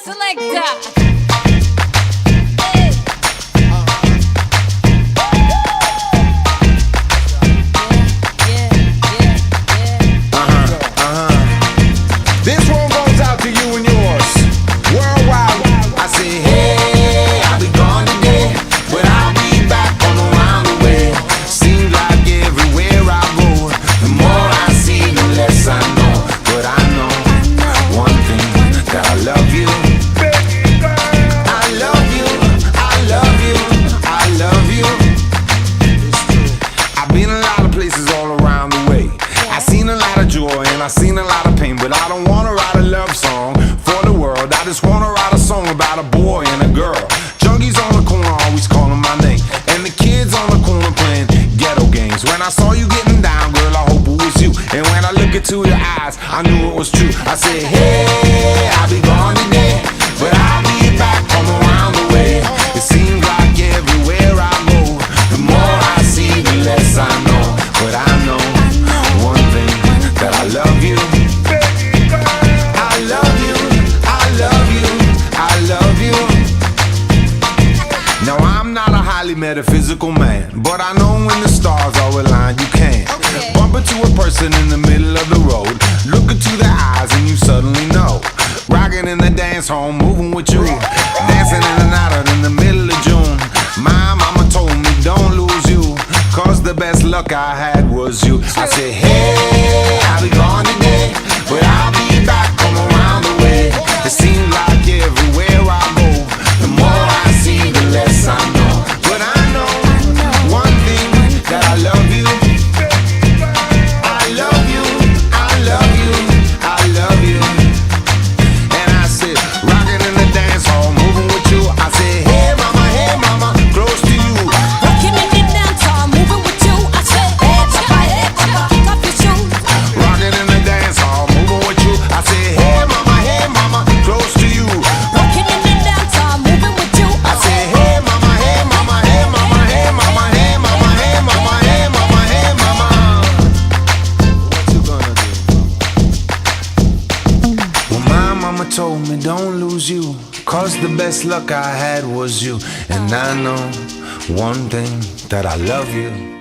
selector. This one goes out to you and yours. Worldwide, I say, hey, I'll be gone today, but I'll be back on around the way. Seems like everywhere I go, the more I see, the less I know. But I know one thing, that I love you. I love you, I love you, I love you. I've been a lot of places all around the way. I seen a lot of joy and I seen a lot of pain, but I don't wanna write a love song for the world. I just wanna write a song about a boy and a girl. Junkies on the corner always calling my name, and the kids on the corner playing ghetto games. When I saw you getting down, girl, I hope it was you. And when I look into your eyes, I knew it was true. I said, hey, I'll be gone today, but I'll be back from around the way. It seems like everywhere I go, the more I see, the less I know. But I know one thing, that I love you. I love you, I love you, I love you. Now I'm not a highly metaphysical man, but I know when the stars are aligned, you can bump into a person in the middle of the road, look into their eyes and you suddenly know. Rocking in the dance hall, moving with you, dancing in and out in the middle of June. My mama told me don't lose you, cause the best luck I had was you. I said, hey, I'll be gone today, but I'll be back from around the way. It seems like everywhere I go, the more I see, the less I know. But I know one thing, that I love you. I love you, I love you, I love you. And I said, rocking in the dance hall, moving with you. I said, hey mama, close to you. Rocking in the dance hall, moving with you. I said, hey papa, kick off your shoes. Rocking in the dance hall, moving with you. I said, hey mama, close to you. Rocking in the dance hall, moving with you. I said, hey mama, hey mama, hey mama, hey mama, hey mama, hey mama, hey mama, hey mama. What you gonna do? Well, my mama told me don't lose you, cause the best luck I had was you. And I know one thing, that I love you.